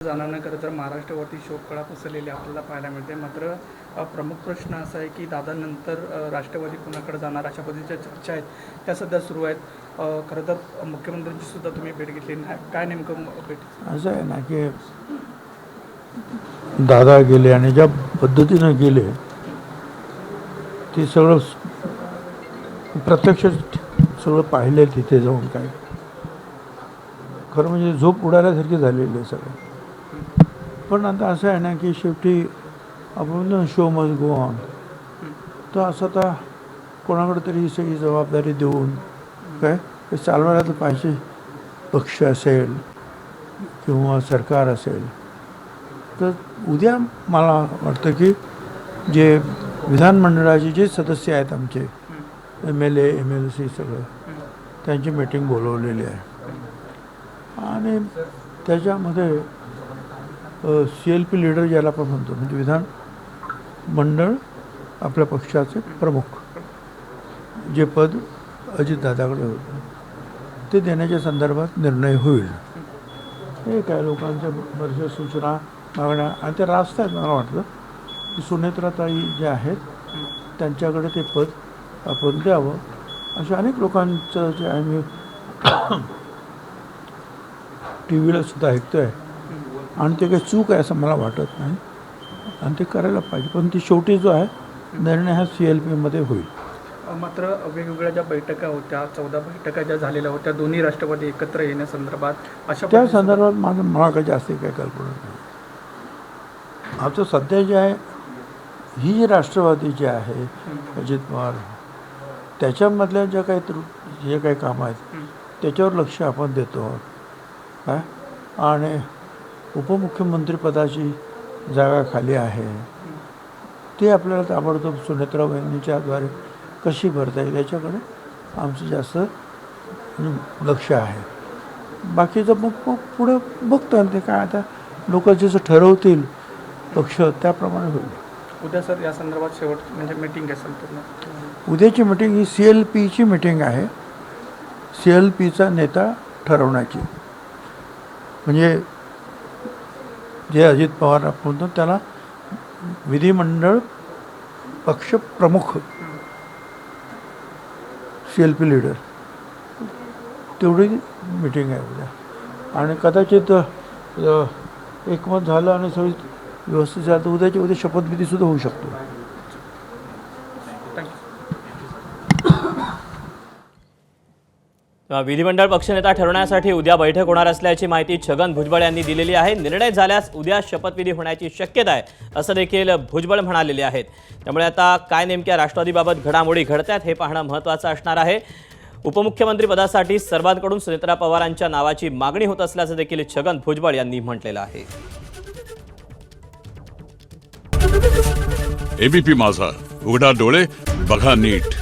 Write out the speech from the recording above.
जाणं खरं तर महाराष्ट्रावरती शोककळा पसरलेली आपल्याला पाहायला मिळते. मात्र प्रमुख प्रश्न असा आहे की दादानंतर राष्ट्रवादी कुणाकडे जाणार अशा पद्धतीच्या चर्चा आहेत त्या सध्या सुरू आहेत. खरं तर मुख्यमंत्र्यांची सुद्धा तुम्ही भेट घेतली नाही, काय नेमकं भेट असं आहे ना की दादा गेले आणि ज्या पद्धतीनं गेले ते सगळं प्रत्यक्ष सगळं पाहिलं तिथे जाऊन. काय खरं म्हणजे झोप उडाल्यासारखी झालेली आहे सगळं. पण आता असं आहे ना की शेवटी आपण शो मस्ट गो ऑन, तर असं आता कोणाकडे तरी ही सगळी जबाबदारी देऊन काय ते चालवायला तर पाहिजे. पक्ष असेल किंवा सरकार असेल. तर उद्या मला वाटतं की जे विधानमंडळाचे जे सदस्य आहेत आमचे MLA MLC सगळं त्यांची मीटिंग बोलवलेली आहे आणि त्याच्यामध्ये CLP लीडर ज्याला आपण म्हणतो म्हणजे विधान मंडळ आपल्या पक्षाचे प्रमुख जे पद अजितदादाकडे होतं ते देण्याच्या संदर्भात निर्णय होईल. हे काय लोकांच्या बऱ्याचशा सूचना मागण्या आणि ते रास्त आहेत. मला वाटतं की सुनेत्राताई जे आहेत त्यांच्याकडे ते पद आपण द्यावं अशा अनेक लोकांचं जे आम्ही TV सुद्धा ऐकतो आहे आणि ते काही चूक आहे असं मला वाटत नाही आणि ते करायला पाहिजे. पण ती शेवटी जो आहे निर्णय हा CLPमध्ये होईल. मात्र वेगवेगळ्या ज्या बैठका होत्या 14 बैठका ज्या झालेल्या होत्या दोन्ही राष्ट्रवादी एकत्र येण्यासंदर्भात अशा त्या संदर्भात मला काही जास्त काही कल्पना नाही. आता सध्या जे आहे ही जी राष्ट्रवादी जी आहे अजित पवार त्याच्यामधल्या ज्या काही जे काही कामं आहेत त्याच्यावर लक्ष आपण देतो आहोत काय. आणि उपमुख्यमंत्रीपदाची जागा खाली आहे ते आपल्याला ताबडतोब सुनेत्रा वहिनीच्याद्वारे कशी भरता येईल याच्याकडे आमचं जास्त लक्ष आहे. बाकीचं मग पुढं बघतो ते काय आता लोक जसं ठरवतील पक्ष त्याप्रमाणे होईल. उद्या सर या संदर्भात शेवट म्हणजे मीटिंग असेल पूर्ण. उद्याची मीटिंग ही CLPची मीटिंग आहे. CLPचा नेता ठरवण्याची म्हणजे जे अजित पवार आपण म्हणतो त्याला विधिमंडळ पक्ष प्रमुख CLP लीडर तेवढी मीटिंग आहे उद्या. आणि कदाचित एकमत झालं आणि सगळी व्यवस्थित झालं तर उद्या शपथविधीसुद्धा होऊ शकतो. विधिमंडळ पक्षनेता ठरवण्यासाठी उद्या बैठक होणार असल्याची माहिती छगन भुजबळ यांनी दिलेली आहे. निर्णय झाल्यास उद्या शपथविधी होण्याची शक्यता आहे असं देखील भुजबळ म्हणालेले आहेत. त्यामुळे आता काय नेमक्या राष्ट्रवादीबाबत घडामोडी घडतात हे पाहणं महत्त्वाचं असणार आहे. उपमुख्यमंत्री पदासाठी सर्वांकडून सुनेत्रा पवारांच्या नावाची मागणी होत असल्याचं देखील छगन भुजबळ यांनी म्हटलेलं आहे. ABP माझा, उघडा डोळे बघा नीट.